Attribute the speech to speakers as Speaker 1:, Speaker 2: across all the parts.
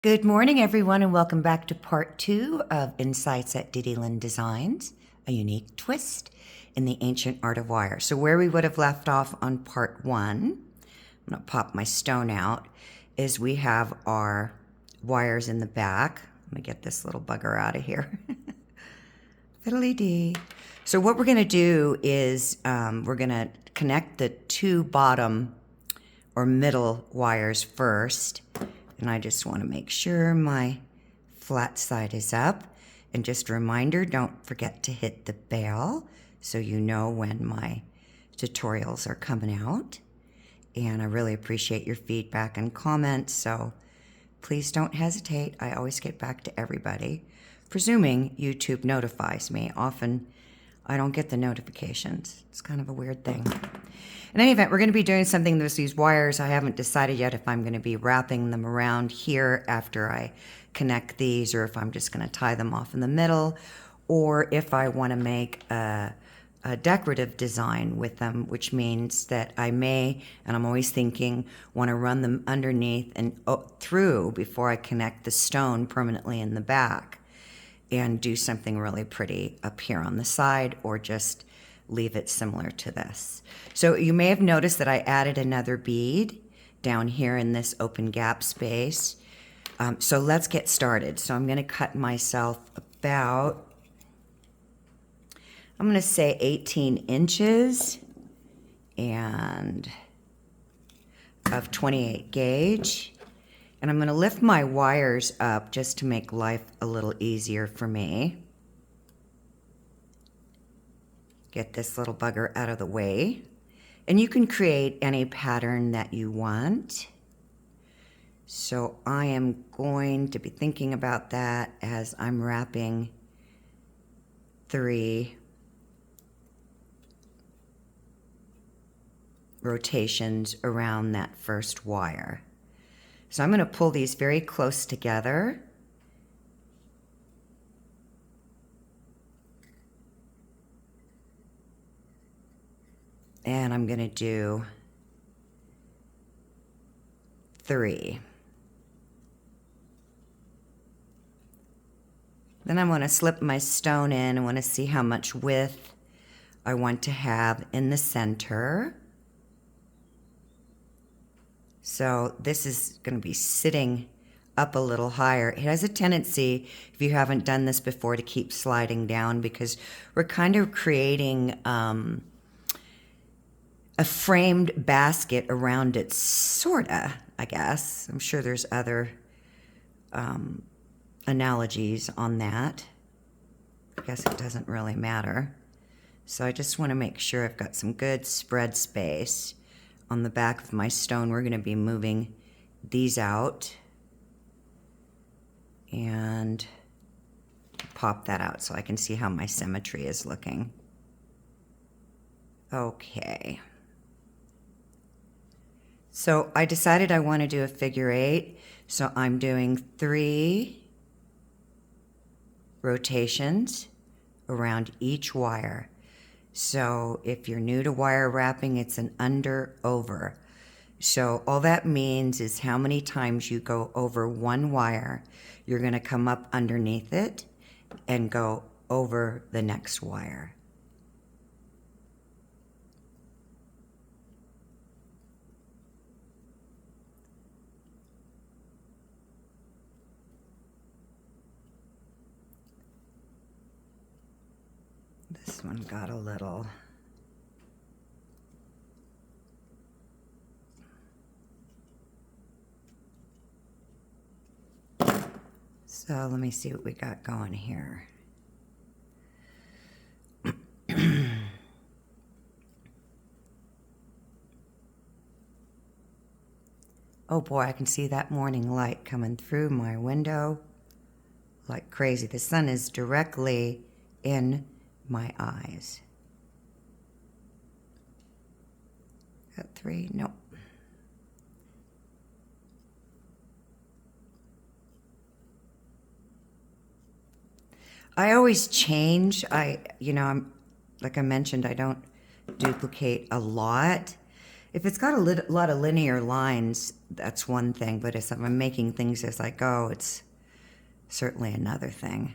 Speaker 1: Good morning, everyone, and welcome back to part 2 of Insights at DDLynn Designs, a unique twist in the ancient art of wire. So where we would have left off on part 1, I'm going to pop my stone out, is we have our wires in the back. Let me get this little bugger out of here. Fiddly-dee. So what we're going to do is we're going to connect the two bottom or middle wires first. And I just want to make sure my flat side is up. And just a reminder, don't forget to hit the bell so you know when my tutorials are coming out. And I really appreciate your feedback and comments, so please don't hesitate. I always get back to everybody, presuming YouTube notifies me. Often I don't get the notifications. It's kind of a weird thing. In any event, we're going to be doing something with these wires. I haven't decided yet if I'm going to be wrapping them around here after I connect these, or if I'm just going to tie them off in the middle, or if I want to make a decorative design with them, which means that I may, and I'm always thinking, want to run them underneath and through before I connect the stone permanently in the back, and do something really pretty up here on the side, or just leave it similar to this. So you may have noticed that I added another bead down here in this open gap space. So let's get started. So I'm going to cut myself about, I'm going to say 18 inches and of 28 gauge. And I'm going to lift my wires up just to make life a little easier for me. Get this little bugger out of the way. And you can create any pattern that you want. So I am going to be thinking about that as I'm wrapping 3 rotations around that first wire. So I'm going to pull these very close together. And I'm going to do 3. Then I'm going to slip my stone in. I want to see how much width I want to have in the center. So this is going to be sitting up a little higher. It has a tendency, if you haven't done this before, to keep sliding down because we're kind of creating a framed basket around it, sorta, I guess. I'm sure there's other analogies on that. I guess it doesn't really matter. So I just want to make sure I've got some good spread space on the back of my stone. We're going to be moving these out and pop that out so I can see how my symmetry is looking. Okay. So I decided I want to do a figure 8, so I'm doing 3 rotations around each wire. So if you're new to wire wrapping, it's an under-over. So all that means is how many times you go over one wire, you're going to come up underneath it and go over the next wire. This one got a little. So let me see what we got going here. Oh boy, I can see that morning light coming through my window like crazy. The sun is directly in my eyes. Got 3? Nope. I always change. I'm like I mentioned, I don't duplicate a lot. If it's got a lot of linear lines, that's one thing, but if I'm making things as I go, it's certainly another thing.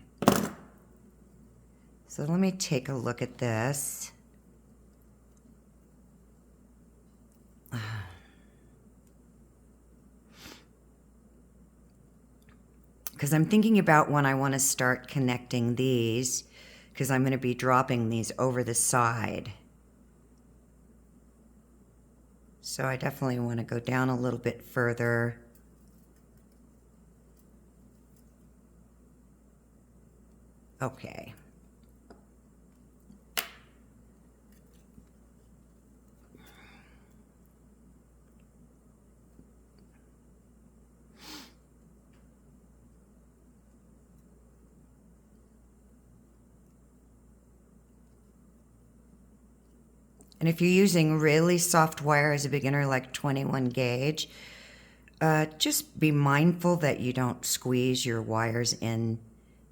Speaker 1: So let me take a look at this. Because I'm thinking about when I want to start connecting these, because I'm going to be dropping these over the side. So I definitely want to go down a little bit further. Okay. And if you're using really soft wire as a beginner, like 21 gauge, just be mindful that you don't squeeze your wires in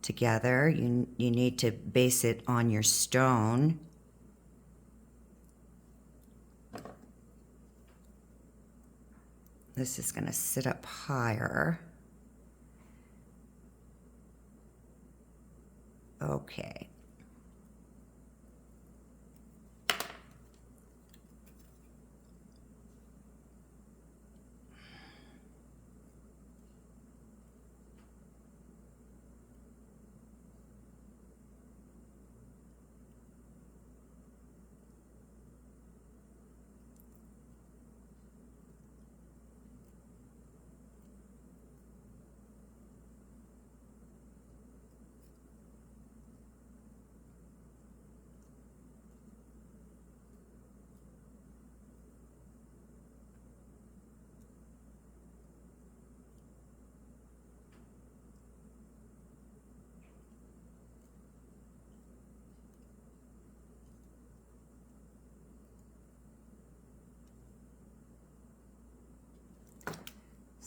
Speaker 1: together. You need to base it on your stone. This is going to sit up higher. Okay.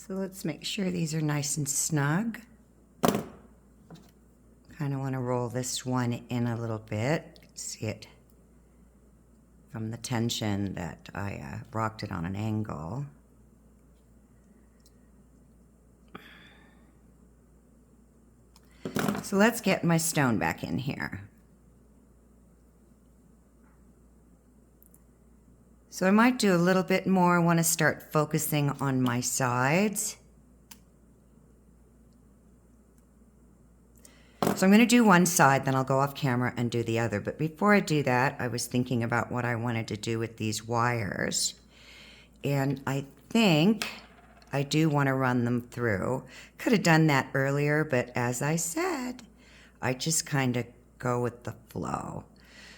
Speaker 1: So let's make sure these are nice and snug. Kind of want to roll this one in a little bit. See it from the tension that I rocked it on an angle. So let's get my stone back in here. So I might do a little bit more. I want to start focusing on my sides. So I'm going to do one side, then I'll go off camera and do the other. But before I do that, I was thinking about what I wanted to do with these wires. And I think I do want to run them through. Could have done that earlier, but as I said, I just kind of go with the flow.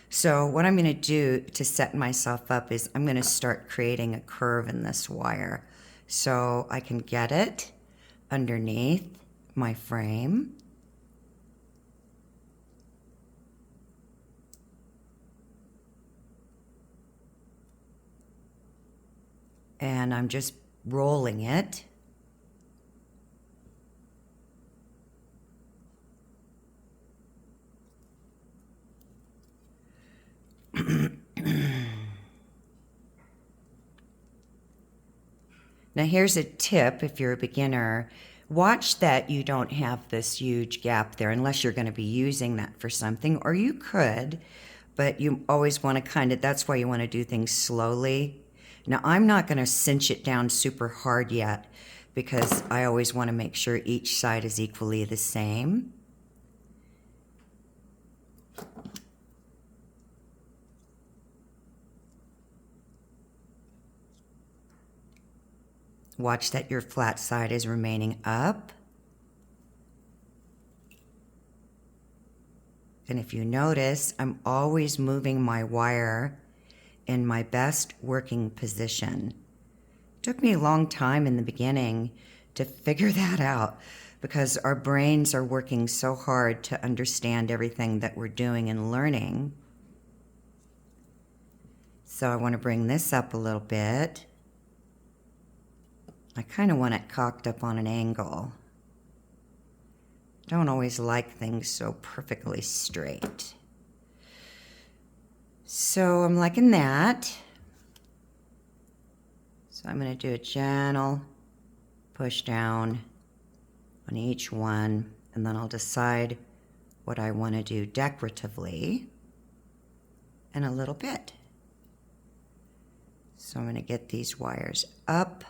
Speaker 1: So what I'm going to do to set myself up is I'm going to start creating a curve in this wire so I can get it underneath my frame. And I'm just rolling it. Now here's a tip if you're a beginner. Watch that you don't have this huge gap there unless you're going to be using that for something, or you could, but you always want to kind of, that's why you want to do things slowly. Now I'm not going to cinch it down super hard yet because I always want to make sure each side is equally the same. Watch that your flat side is remaining up. And if you notice, I'm always moving my wire in my best working position. It took me a long time in the beginning to figure that out because our brains are working so hard to understand everything that we're doing and learning. So I want to bring this up a little bit. I kind of want it cocked up on an angle. Don't always like things so perfectly straight. So I'm liking that. So I'm going to do a gentle push down on each one, and then I'll decide what I want to do decoratively in a little bit. So I'm going to get these wires up.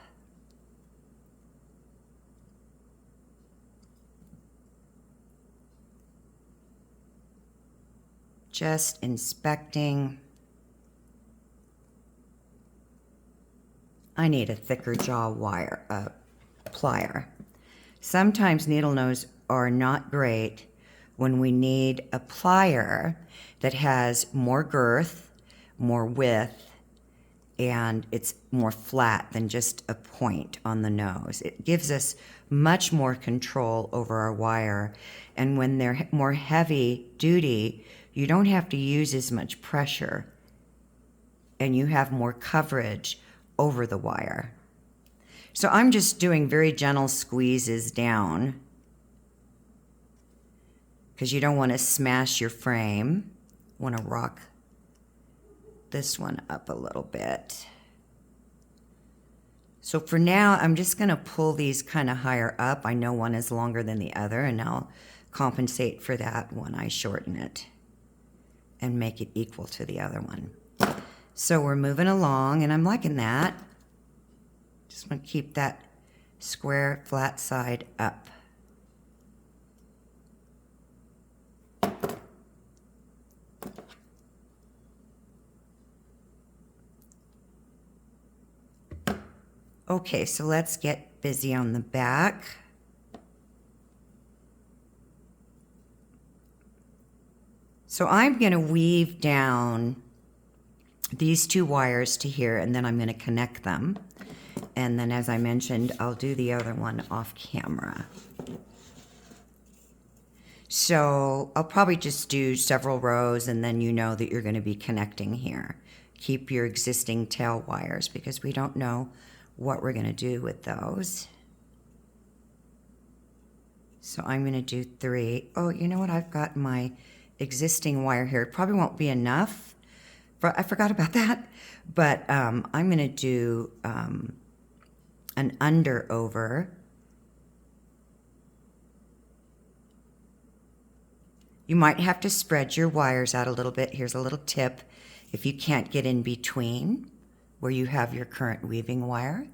Speaker 1: Just inspecting. I need a thicker jaw wire, plier. Sometimes needle nose are not great when we need a plier that has more girth, more width, and it's more flat than just a point on the nose. It gives us much more control over our wire. And when they're more heavy duty, you don't have to use as much pressure and you have more coverage over the wire. So I'm just doing very gentle squeezes down because you don't want to smash your frame. You want to rock this one up a little bit. So for now, I'm just going to pull these kind of higher up. I know one is longer than the other, and I'll compensate for that when I shorten it and make it equal to the other one. So we're moving along, and I'm liking that. Just want to keep that square flat side up. Okay, so let's get busy on the back. So I'm going to weave down these two wires to here, and then I'm going to connect them. And then, as I mentioned, I'll do the other one off camera. So I'll probably just do several rows, and then you know that you're going to be connecting here. Keep your existing tail wires because we don't know what we're going to do with those. So I'm going to do 3. Oh, you know what? I've got my existing wire here. It probably won't be enough. I forgot about that. But I'm going to do an under over. You might have to spread your wires out a little bit. Here's a little tip. If you can't get in between where you have your current weaving wire.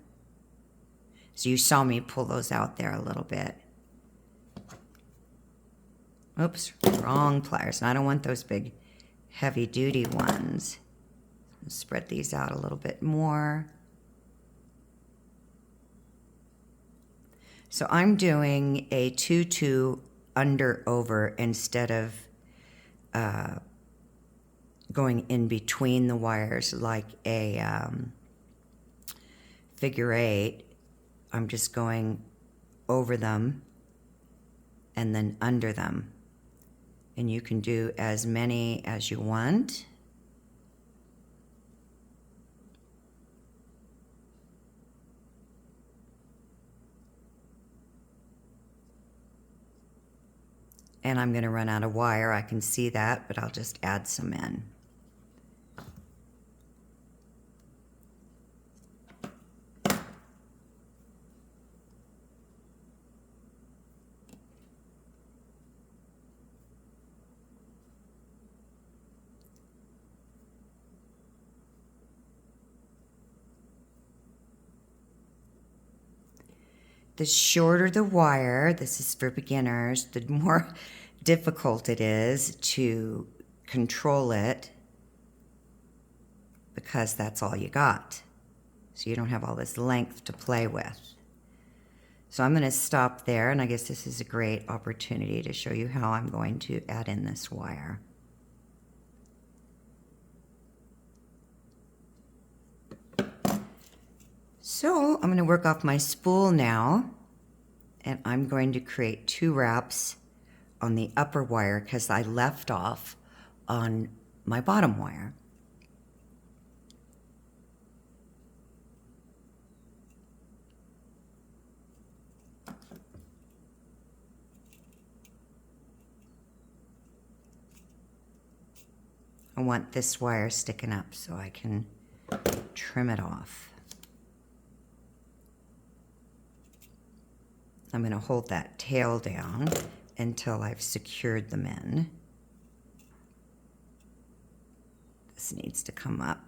Speaker 1: So you saw me pull those out there a little bit. Oops, wrong pliers. And I don't want those big heavy duty ones. Spread these out a little bit more. So I'm doing a 2-2 under over instead of going in between the wires like a figure 8. I'm just going over them and then under them. And you can do as many as you want. And I'm going to run out of wire. I can see that, but I'll just add some in. The shorter the wire, this is for beginners, the more difficult it is to control it because that's all you got. So you don't have all this length to play with. So I'm going to stop there, and I guess this is a great opportunity to show you how I'm going to add in this wire. So I'm going to work off my spool now, and I'm going to create 2 wraps on the upper wire because I left off on my bottom wire. I want this wire sticking up so I can trim it off. I'm going to hold that tail down until I've secured them in. This needs to come up.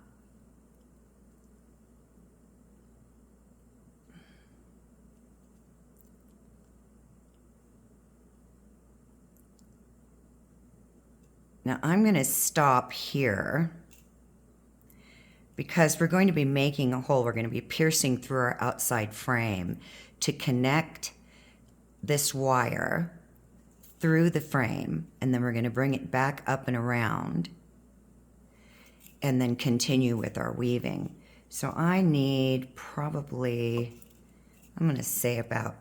Speaker 1: Now I'm going to stop here because we're going to be making a hole. We're going to be piercing through our outside frame to connect this wire through the frame, and then we're going to bring it back up and around and then continue with our weaving. So I need probably, I'm going to say about,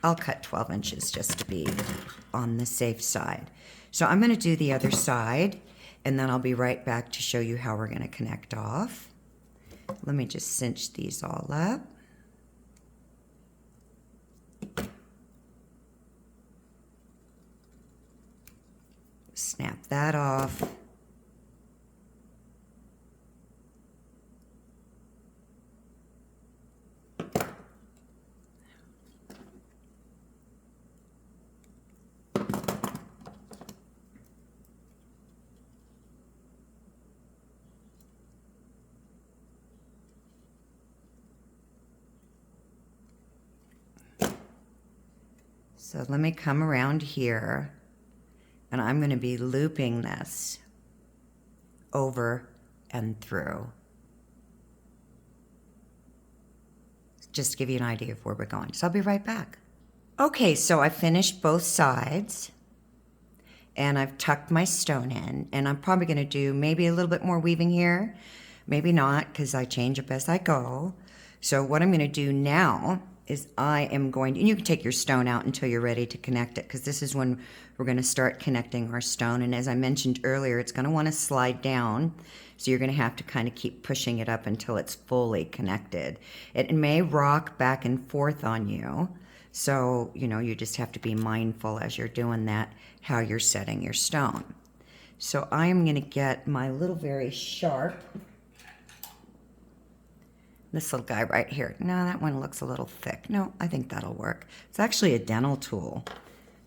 Speaker 1: I'll cut 12 inches just to be on the safe side. So I'm going to do the other side, and then I'll be right back to show you how we're going to connect off. Let me just cinch these all up. Snap that off. So let me come around here, and I'm going to be looping this over and through. Just to give you an idea of where we're going. So I'll be right back. Okay, so I finished both sides, and I've tucked my stone in, and I'm probably going to do maybe a little bit more weaving here, maybe not, because I change up as I go. So what I'm going to do now is I am going to, and you can take your stone out until you're ready to connect it, because this is when we're going to start connecting our stone. And as I mentioned earlier, it's going to want to slide down, so you're going to have to kind of keep pushing it up until it's fully connected. It may rock back and forth on you, so you know, you just have to be mindful as you're doing that how you're setting your stone. So I am going to get my little very sharp, this little guy right here. No, that one looks a little thick. No, I think that'll work. It's actually a dental tool.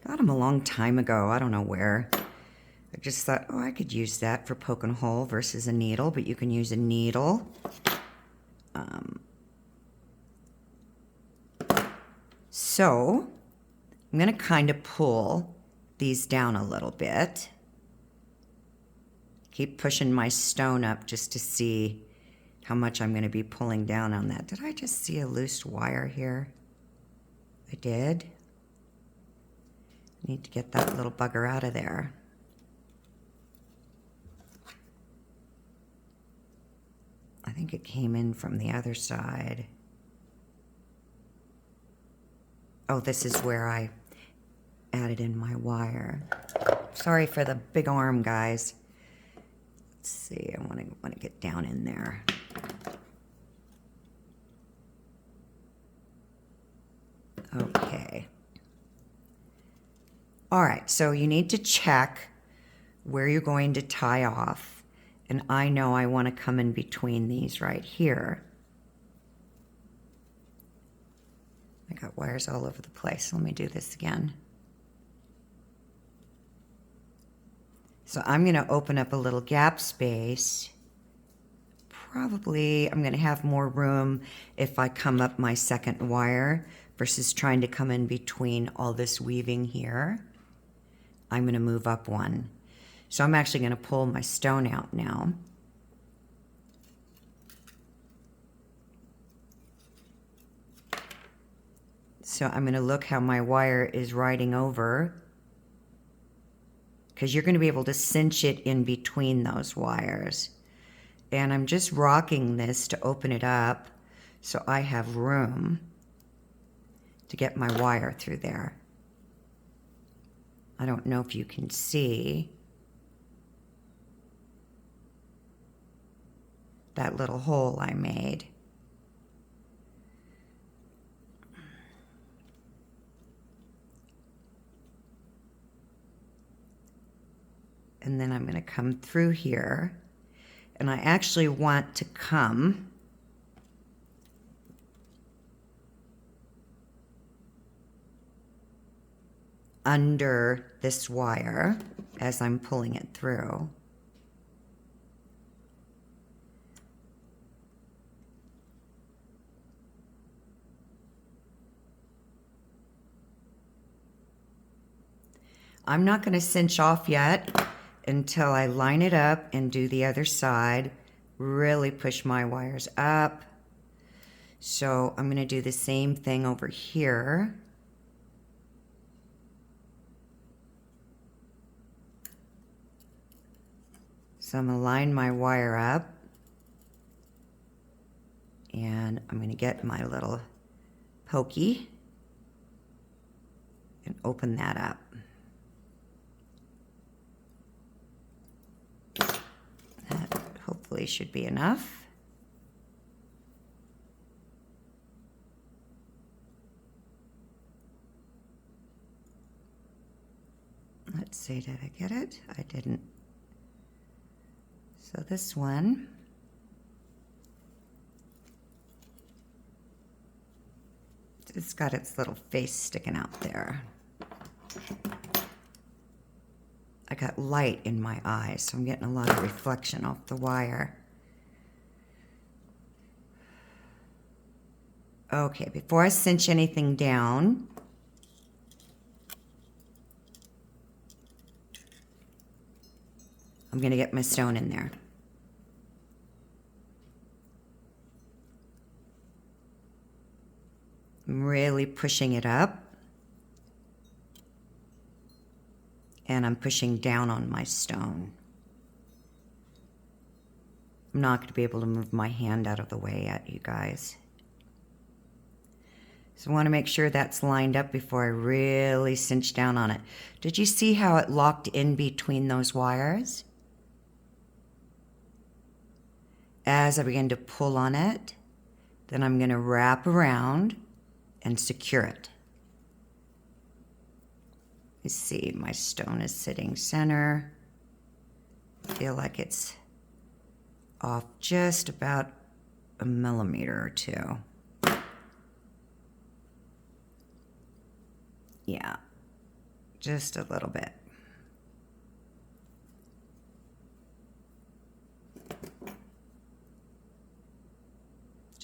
Speaker 1: Got him a long time ago. I don't know where. I just thought, oh, I could use that for poking a hole versus a needle, but you can use a needle. So I'm going to kind of pull these down a little bit. Keep pushing my stone up just to see how much I'm going to be pulling down on that. Did I just see a loose wire here? I did. Need to get that little bugger out of there. I think it came in from the other side. Oh, this is where I added in my wire. Sorry for the big arm, guys. Let's see, I want to get down in there. Okay. All right, so you need to check where you're going to tie off. And I know I want to come in between these right here. I got wires all over the place. Let me do this again. So I'm going to open up a little gap space. Probably I'm going to have more room if I come up my second wire versus trying to come in between all this weaving here. I'm going to move up one. So I'm actually going to pull my stone out now. So I'm going to look how my wire is riding over, because you're going to be able to cinch it in between those wires. And I'm just rocking this to open it up so I have room to get my wire through there. I don't know if you can see that little hole I made. And then I'm going to come through here, and I actually want to come under this wire as I'm pulling it through. I'm not going to cinch off yet until I line it up and do the other side. Really push my wires up. So I'm going to do the same thing over here. So I'm going to line my wire up. And I'm going to get my little pokey and open that up. That hopefully should be enough. Let's see, did I get it? I didn't. So this one, it's got its little face sticking out there. I got light in my eyes, so I'm getting a lot of reflection off the wire. Okay, before I cinch anything down, I'm going to get my stone in there. I'm really pushing it up. And I'm pushing down on my stone. I'm not going to be able to move my hand out of the way yet, you guys. So I want to make sure that's lined up before I really cinch down on it. Did you see how it locked in between those wires? As I begin to pull on it, then I'm going to wrap around and secure it. You see, my stone is sitting center. I feel like it's off just about a millimeter or two. Yeah, just a little bit.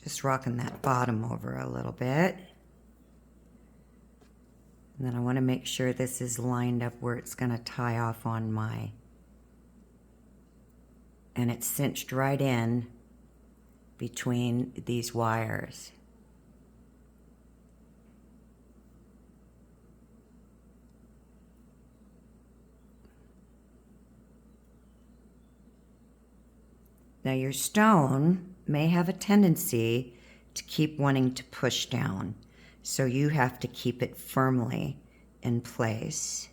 Speaker 1: Just rocking that bottom over a little bit. And then I want to make sure this is lined up where it's going to tie off on my, and it's cinched right in between these wires. Now your stone may have a tendency to keep wanting to push down. So you have to keep it firmly in place.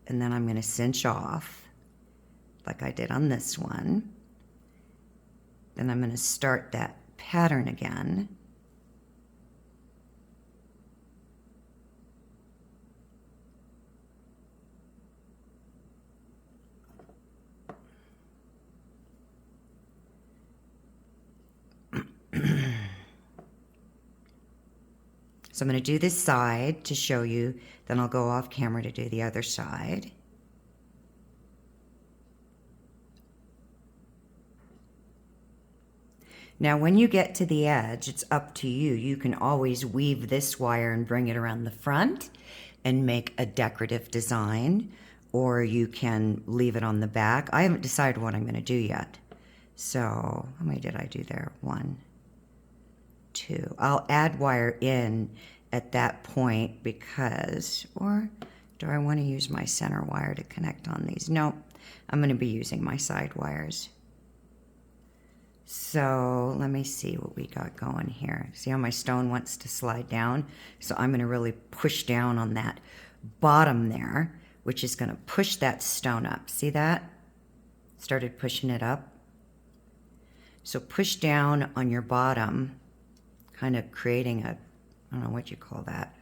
Speaker 1: And then I'm going to cinch off like I did on this one. Then I'm going to start that pattern again. So I'm going to do this side to show you, then I'll go off camera to do the other side. Now when you get to the edge, it's up to you. You can always weave this wire and bring it around the front and make a decorative design, or you can leave it on the back. I haven't decided what I'm going to do yet. So how many did I do there? 1, 2. I'll add wire in at that point because, or do I want to use my center wire to connect on these? No, I'm going to be using my side wires. So let me see what we got going here. See how my stone wants to slide down? So I'm going to really push down on that bottom there, which is going to push that stone up. See that? Started pushing it up. So push down on your bottom, kind of creating a, I don't know what you call that.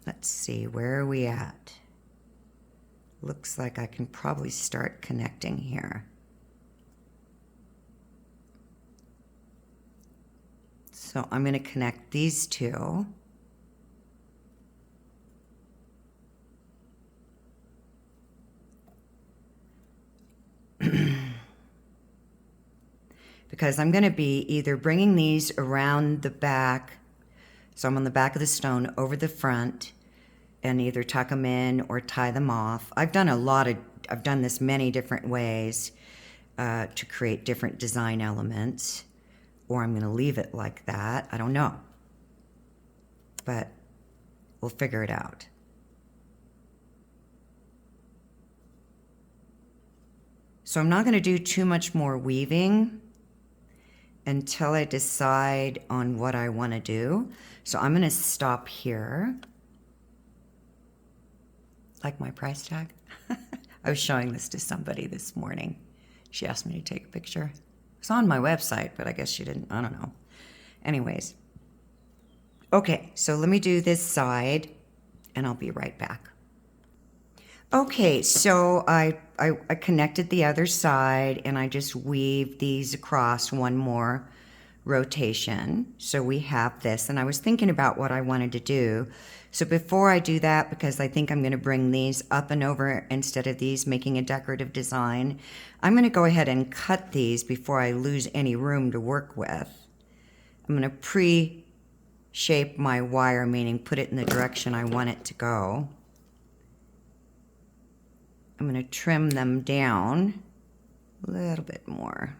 Speaker 1: Let's see, where are we at? looks like I can probably start connecting here. So I'm going to connect these two. Because I'm going to be either bringing these around the back, so I'm on the back of the stone over the front, and either tuck them in or tie them off. I've done this many different ways to create different design elements, or I'm going to leave it like that. I don't know, but we'll figure it out. So I'm not going to do too much more weaving until I decide on what I want to do. So I'm going to stop here. Like my price tag? I was showing this to somebody this morning. She asked me to take a picture. It's on my website, but I guess she didn't, I don't know. Anyways. Okay, so let me do this side and I'll be right back. Okay, so I connected the other side and I just weaved these across one more rotation. So we have this, and I was thinking about what I wanted to do. So before I do that, because I think I'm going to bring these up and over instead of these making a decorative design, I'm going to go ahead and cut these before I lose any room to work with. I'm going to pre-shape my wire, meaning put it in the direction I want it to go. I'm going to trim them down a little bit more.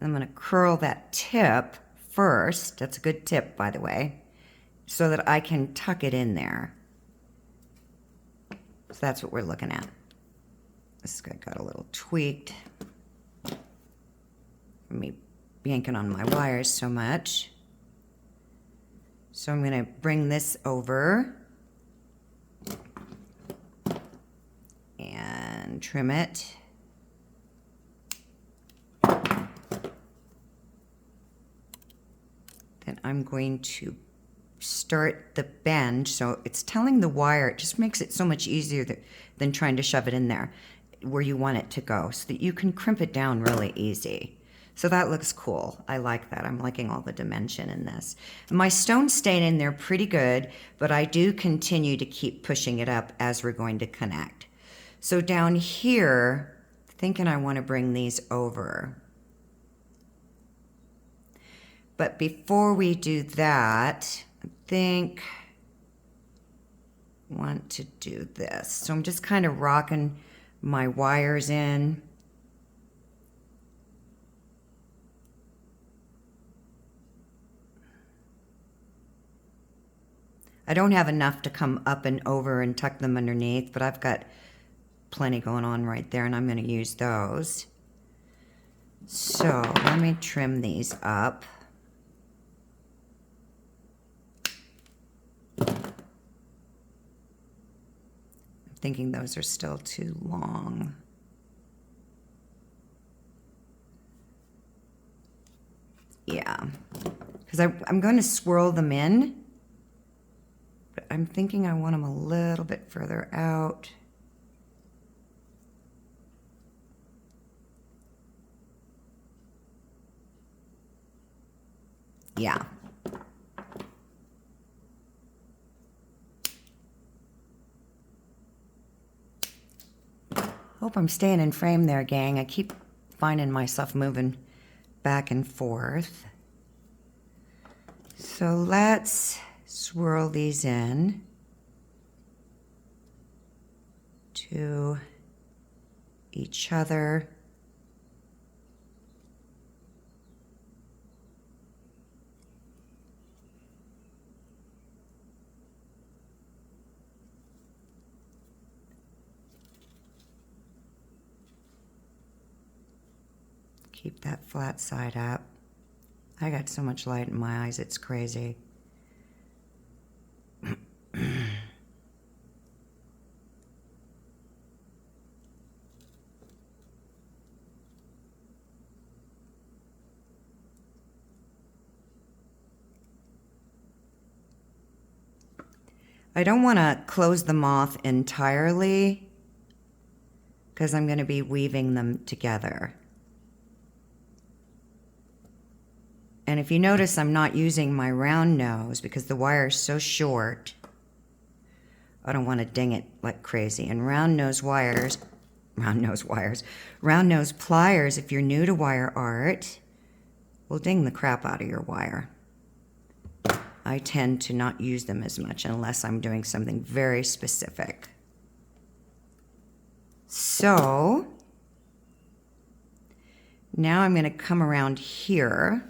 Speaker 1: I'm going to curl that tip first. That's a good tip, by the way, so that I can tuck it in there. So that's what we're looking at. This guy got a little tweaked from me yanking on my wires so much. So I'm going to bring this over and trim it. Then I'm going to start the bend. So it's telling the wire, it just makes it so much easier than trying to shove it in there where you want it to go, so that you can crimp it down really easy. So that looks cool. I like that. I'm liking all the dimension in this. My stone's staying in there pretty good, but I do continue to keep pushing it up as we're going to connect. So down here, thinking I want to bring these over. But before we do that, I think I want to do this. So I'm just kind of rocking my wires in. I don't have enough to come up and over and tuck them underneath, but I've got plenty going on right there, and I'm going to use those. So let me trim these up. I'm thinking those are still too long. Yeah, because I'm going to swirl them in, but I'm thinking I want them a little bit further out. Yeah. Hope I'm staying in frame there, gang. I keep finding myself moving back and forth. So let's swirl these in to each other. Keep that flat side up. I got so much light in my eyes, it's crazy. I don't want to close them off entirely because I'm going to be weaving them together. And if you notice, I'm not using my round nose because the wire is so short. I don't want to ding it like crazy. And round nose pliers, if you're new to wire art, will ding the crap out of your wire. I tend to not use them as much unless I'm doing something very specific. So now I'm going to come around here.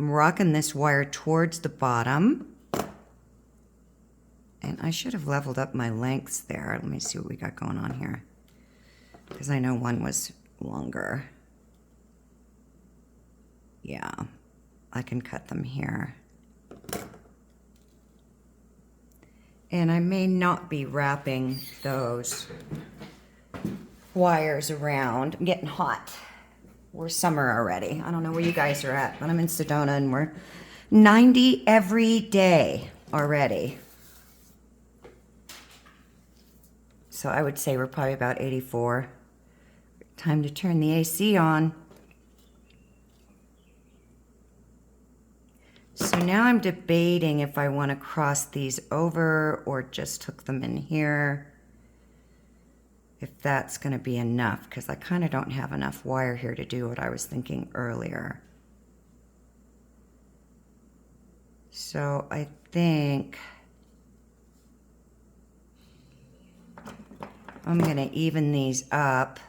Speaker 1: I'm rocking this wire towards the bottom. And I should have leveled up my lengths there. Let me see what we got going on here, because I know one was longer. Yeah, I can cut them here. And I may not be wrapping those wires around. I'm getting hot. We're summer already. I don't know where you guys are at, but I'm in Sedona and we're 90 every day already. So I would say we're probably about 84. Time to turn the AC on. So now I'm debating if I want to cross these over or just hook them in here. If that's going to be enough, because I kind of don't have enough wire here to do what I was thinking earlier. So I think I'm going to even these up.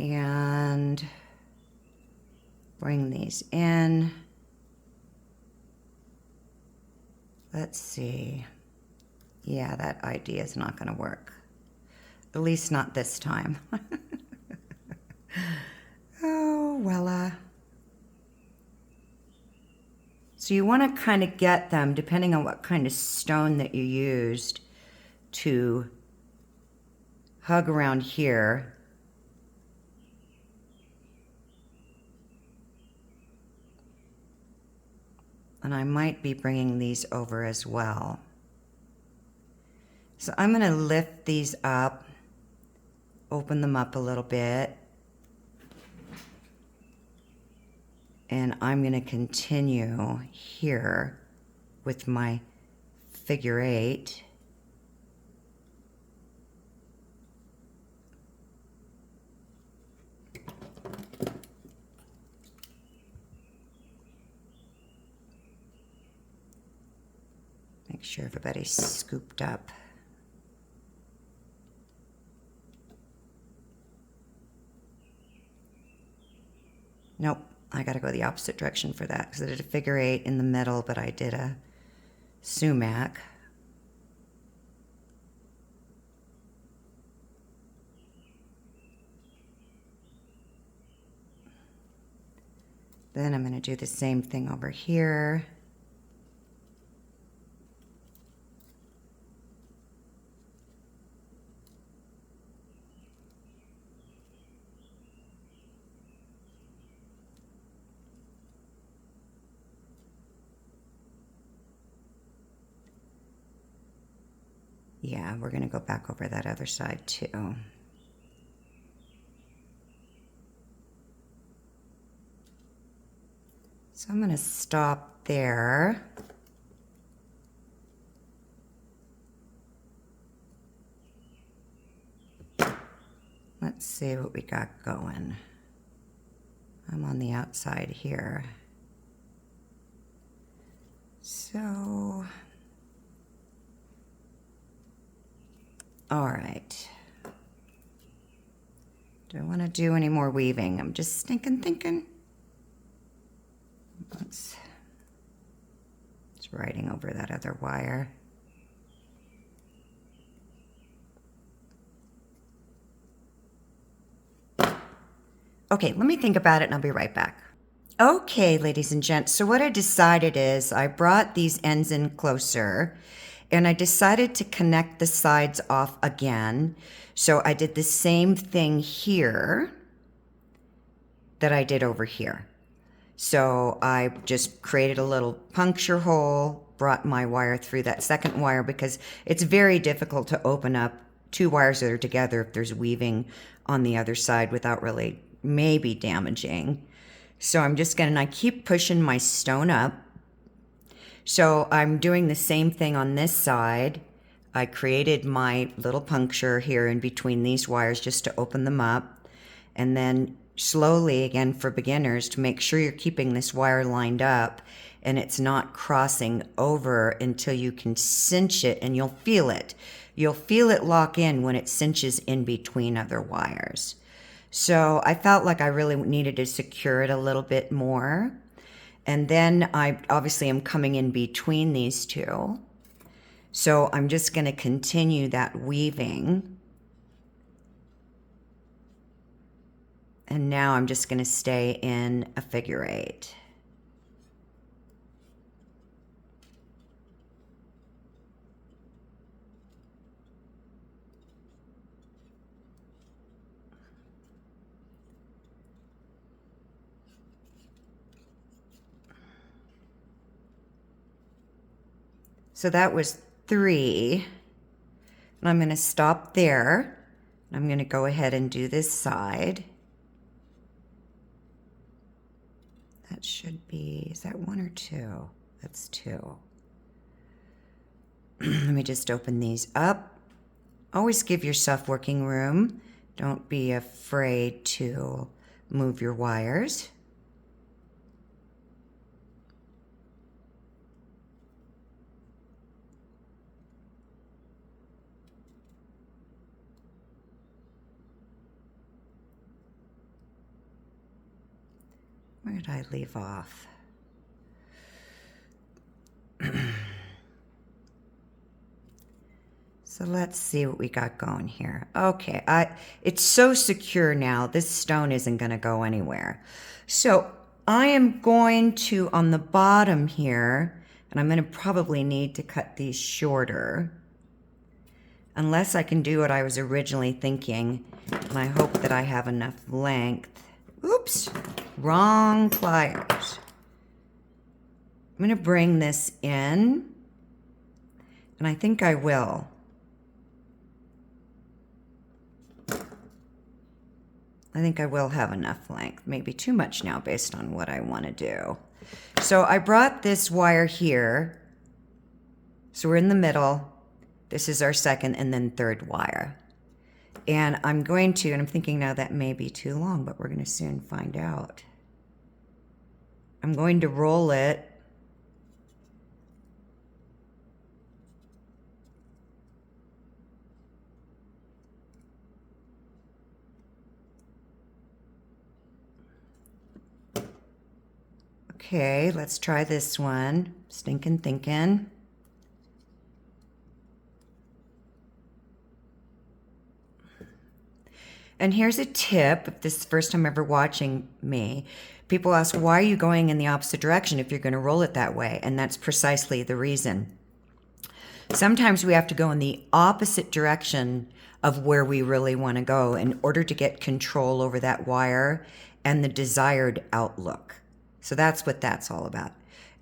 Speaker 1: And bring these in. Let's see. Yeah, that idea is not going to work. At least not this time. Oh, well, so you want to kind of get them, depending on what kind of stone that you used, to hug around here. And I might be bringing these over as well. So I'm going to lift these up, open them up a little bit. And I'm going to continue here with my figure 8. Make sure everybody's scooped up. Nope, I gotta go the opposite direction for that because I did a figure 8 in the middle, but I did a sumac. Then I'm gonna do the same thing over here. Yeah, we're going to go back over that other side too. So I'm going to stop there. Let's see what we got going. I'm on the outside here. So... all right. Do I want to do any more weaving? I'm just thinking. It's riding over that other wire. Okay, let me think about it and I'll be right back. Okay, ladies and gents, so what I decided is I brought these ends in closer And I decided to connect the sides off again. So I did the same thing here that I did over here. So I just created a little puncture hole, brought my wire through that second wire because it's very difficult to open up two wires that are together if there's weaving on the other side without really maybe damaging. So I'm just gonna, and I keep pushing my stone up. So I'm doing the same thing on this side. I created my little puncture here in between these wires just to open them up. And then slowly, again for beginners, to make sure you're keeping this wire lined up and it's not crossing over until you can cinch it, and you'll feel it. You'll feel it lock in when it cinches in between other wires. So I felt like I really needed to secure it a little bit more. And then I obviously am coming in between these two. So I'm just going to continue that weaving. And now I'm just going to stay in a figure eight. So that was 3. And I'm going to stop there. I'm going to go ahead and do this side. That should be, is that 1 or 2? That's 2. Let me just open these up. Always give yourself working room. Don't be afraid to move your wires. Where did I leave off? So let's see what we got going here. Okay, it's so secure now. This stone isn't going to go anywhere. So I am going to, on the bottom here, and I'm going to probably need to cut these shorter, unless I can do what I was originally thinking, and I hope that I have enough length. Oops, wrong pliers. I'm going to bring this in, and I think I will. I think I will have enough length, maybe too much now based on what I want to do. So I brought this wire here. So we're in the middle. This is our second and then third wire. And I'm going to, and I'm thinking now that may be too long, but we're going to soon find out. I'm going to roll it. Okay, let's try this one. Stinking thinking. And here's a tip, if this is the first time ever watching me, people ask, why are you going in the opposite direction if you're going to roll it that way? And that's precisely the reason. Sometimes we have to go in the opposite direction of where we really want to go in order to get control over that wire and the desired outlook. So that's what that's all about.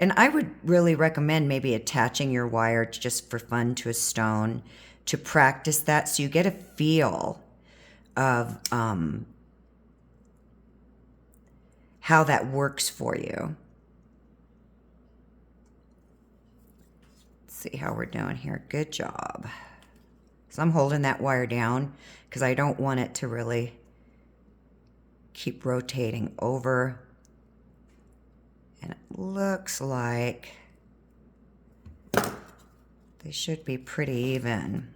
Speaker 1: And I would really recommend maybe attaching your wire just for fun to a stone to practice that so you get a feel of how that works for you. Let's see how we're doing here. Good job. So I'm holding that wire down because I don't want it to really keep rotating over. And it looks like they should be pretty even.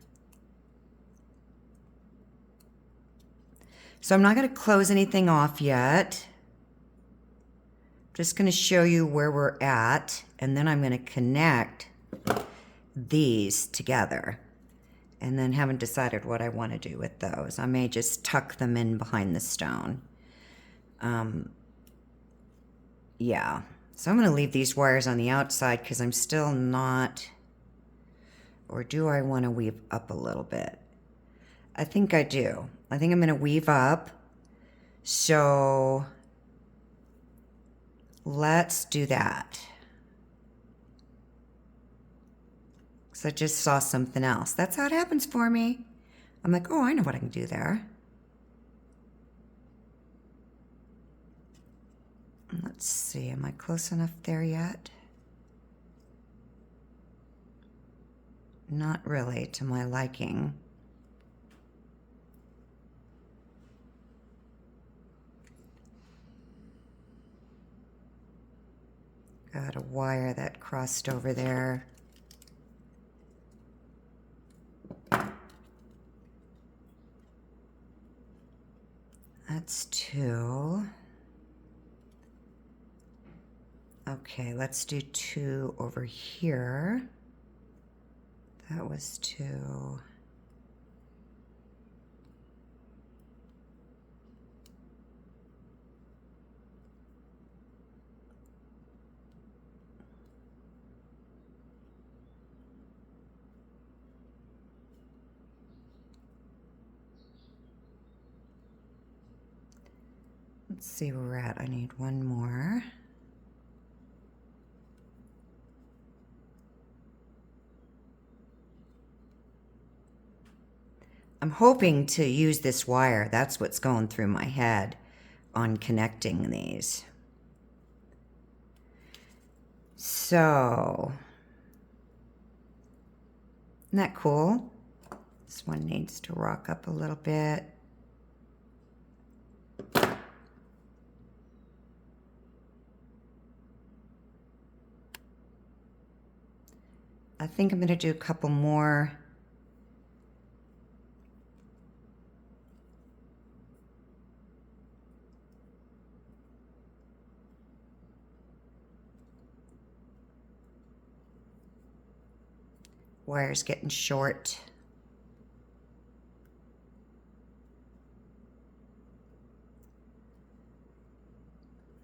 Speaker 1: So I'm not going to close anything off yet. I'm just going to show you where we're at, and then I'm going to connect these together. And then haven't decided what I want to do with those. I may just tuck them in behind the stone. Yeah. So I'm going to leave these wires on the outside because I'm still not Or do I want to weave up a little bit? I think I do. I think I'm going to weave up. So let's do that. Because I just saw something else. That's how it happens for me. I'm like, oh, I know what I can do there. Let's see, am I close enough there yet? Not really to my liking. Got a wire that crossed over there. That's 2. Okay, let's do 2 over here. That was 2. Let's see where we're at. I need 1 more. I'm hoping to use this wire. That's what's going through my head on connecting these. So, isn't that cool? This one needs to rock up a little bit. I think I'm going to do a couple more. Wire's getting short.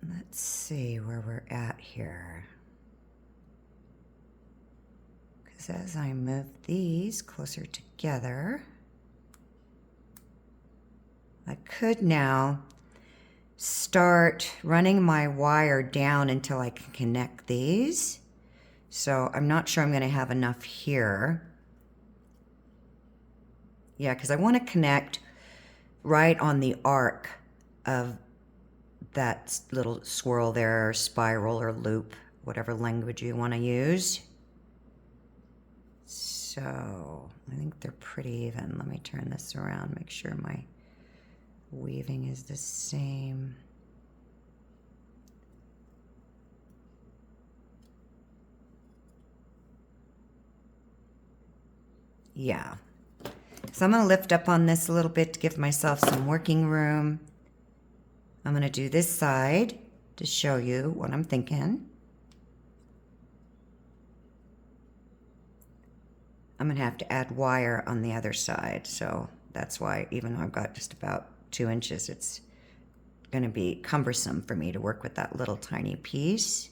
Speaker 1: Let's see where we're at here. Because as I move these closer together, I could now start running my wire down until I can connect these. So I'm not sure I'm going to have enough here. Yeah, because I want to connect right on the arc of that little swirl there, or spiral or loop, whatever language you want to use. So I think they're pretty even. Let me turn this around, make sure my weaving is the same. Yeah. So I'm going to lift up on this a little bit to give myself some working room. I'm going to do this side to show you what I'm thinking. I'm going to have to add wire on the other side. So that's why, even though I've got just about 2 inches, it's going to be cumbersome for me to work with that little tiny piece.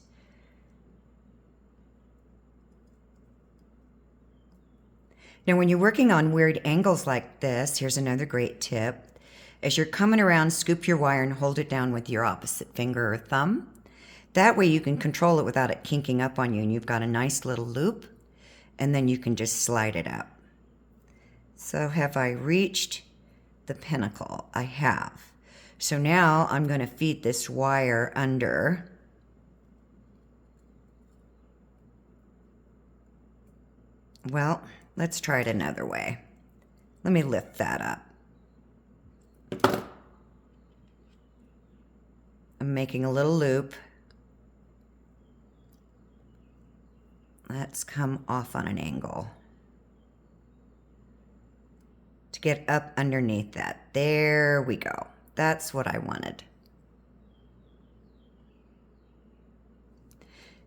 Speaker 1: Now, when you're working on weird angles like this, here's another great tip. As you're coming around, scoop your wire and hold it down with your opposite finger or thumb. That way you can control it without it kinking up on you, and you've got a nice little loop, and then you can just slide it up. So have I reached the pinnacle? I have. So now I'm going to feed this wire under. Well, let's try it another way. Let me lift that up. I'm making a little loop. Let's come off on an angle to get up underneath that. There we go. That's what I wanted.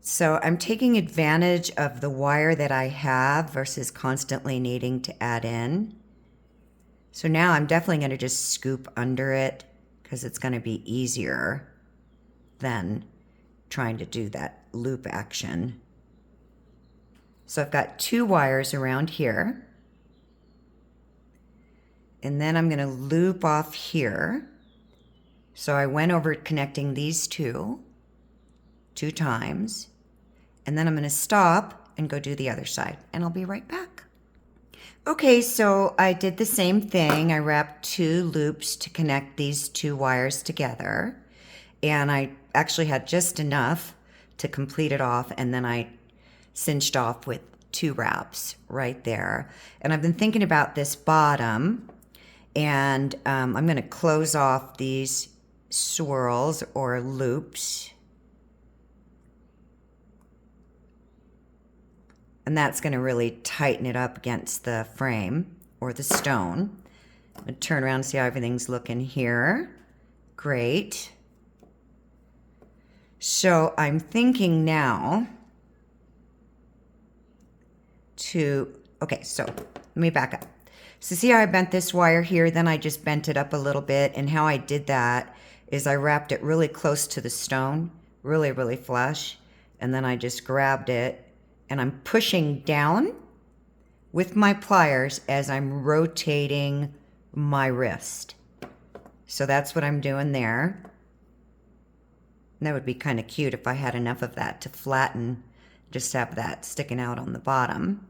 Speaker 1: So I'm taking advantage of the wire that I have versus constantly needing to add in. So now I'm definitely going to just scoop under it because it's going to be easier than trying to do that loop action. So I've got 2 wires around here. And then I'm going to loop off here. So I went over connecting these 2 times. And then I'm going to stop and go do the other side. And I'll be right back. Okay, so I did the same thing. I wrapped 2 loops to connect these 2 wires together. And I actually had just enough to complete it off, and then I cinched off with 2 wraps right there. And I've been thinking about this bottom, and I'm going to close off these swirls or loops. And that's going to really tighten it up against the frame or the stone. I'm going to turn around and see how everything's looking here. Great. So I'm thinking now okay, so let me back up. So see how I bent this wire here, then I just bent it up a little bit, and how I did that is I wrapped it really close to the stone, really, really flush, and then I just grabbed it, and I'm pushing down with my pliers as I'm rotating my wrist. So that's what I'm doing there. And that would be kind of cute if I had enough of that to flatten, just have that sticking out on the bottom.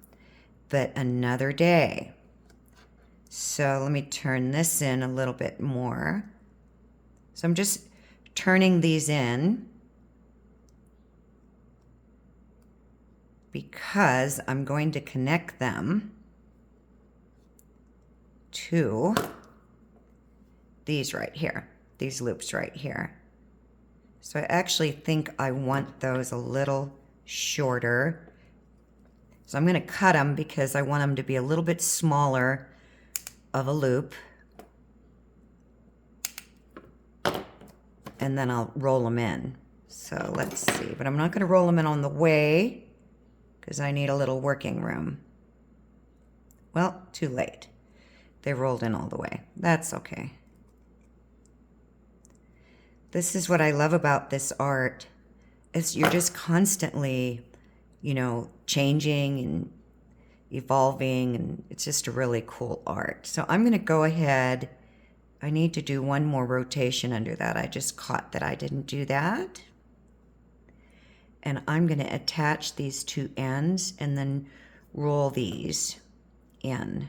Speaker 1: But another day. So let me turn this in a little bit more. So I'm just turning these in because I'm going to connect them to these right here, these loops right here. So I actually think I want those a little shorter. So I'm going to cut them because I want them to be a little bit smaller of a loop. And then I'll roll them in. So let's see, but I'm not going to roll them in on the way because I need a little working room. Well, too late. They rolled in all the way. That's okay. This is what I love about this art, is you're just constantly, you know, changing and evolving, and it's just a really cool art. So I'm going to go ahead. I need to do one more rotation under that. I just caught that I didn't do that. And I'm going to attach these 2 ends and then roll these in.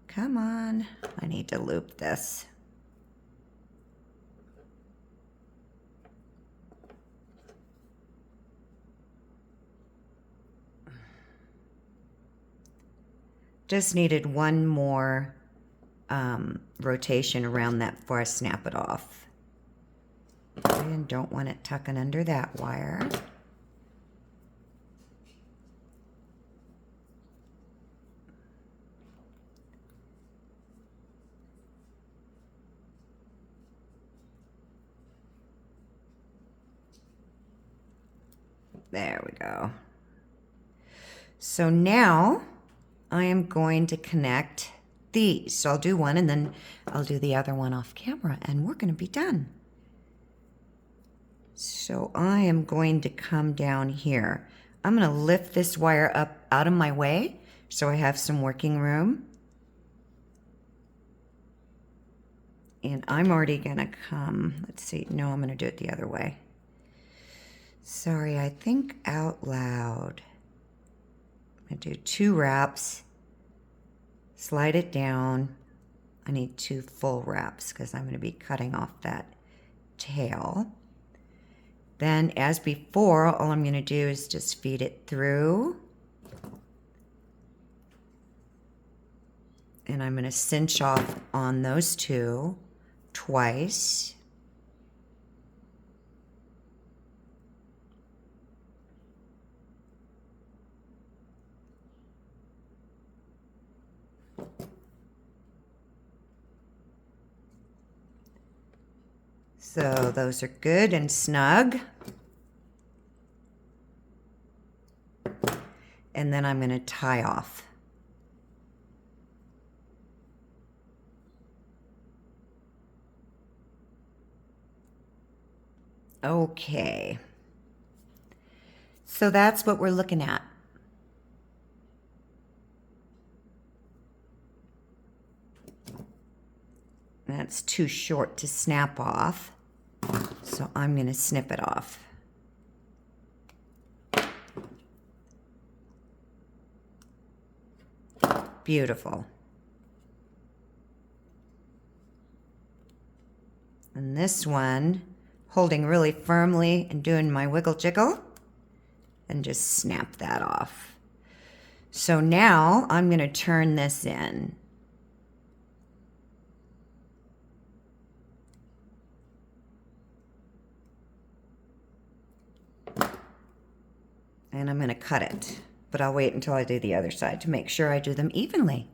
Speaker 1: Come on. I need to loop this. Just needed one more rotation around that before I snap it off. And don't want it tucking under that wire. There we go. So now I am going to connect these. So I'll do one and then I'll do the other one off camera and we're going to be done. So I am going to come down here. I'm going to lift this wire up out of my way so I have some working room. And I'm already going to come, let's see, no, I'm going to do it the other way. Sorry, I think out loud. I'm going to do 2 wraps, slide it down. I need 2 full wraps because I'm going to be cutting off that tail. Then, as before, all I'm going to do is just feed it through. And I'm going to cinch off on those 2 twice. So those are good and snug. And then I'm going to tie off. Okay. So that's what we're looking at. That's too short to snap off, so I'm going to snip it off. Beautiful. And this one, holding really firmly and doing my wiggle jiggle, and just snap that off. So now I'm going to turn this in. And I'm going to cut it, but I'll wait until I do the other side to make sure I do them evenly.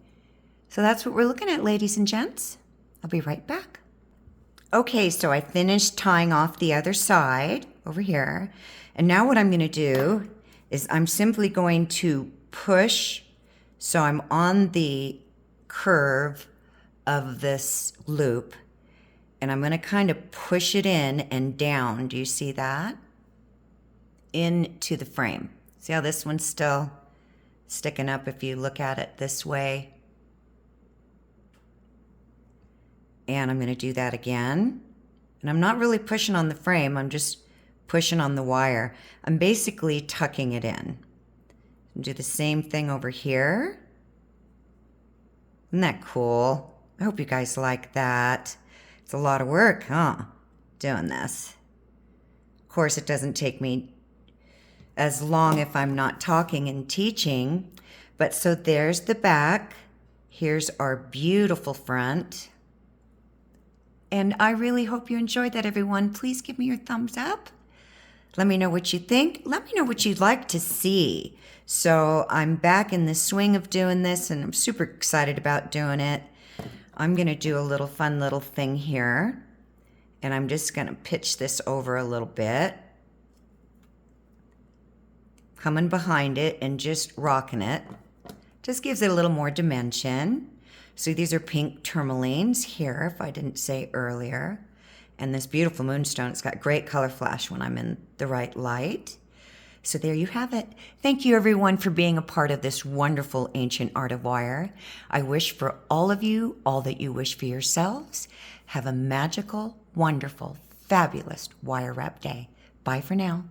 Speaker 1: So that's what we're looking at, ladies and gents. I'll be right back. Okay, so I finished tying off the other side over here. And now what I'm going to do is I'm simply going to push, so I'm on the curve of this loop, and I'm going to kind of push it in and down. Do you see that? Into the frame. See how this one's still sticking up if you look at it this way? And I'm going to do that again. And I'm not really pushing on the frame, I'm just pushing on the wire. I'm basically tucking it in. Do the same thing over here. Isn't that cool? I hope you guys like that. It's a lot of work, huh? Doing this. Of course, it doesn't take me as long if I'm not talking and teaching. But so there's the back. Here's our beautiful front. And I really hope you enjoyed that, everyone. Please give me your thumbs up. Let me know what you think. Let me know what you'd like to see. So I'm back in the swing of doing this, and I'm super excited about doing it. I'm going to do a little fun little thing here. And I'm just going to pitch this over a little bit. Coming behind it and just rocking it. Just gives it a little more dimension. So these are pink tourmalines here, if I didn't say earlier. And this beautiful moonstone, it's got great color flash when I'm in the right light. So there you have it. Thank you everyone for being a part of this wonderful ancient art of wire. I wish for all of you all that you wish for yourselves. Have a magical, wonderful, fabulous wire wrap day. Bye for now.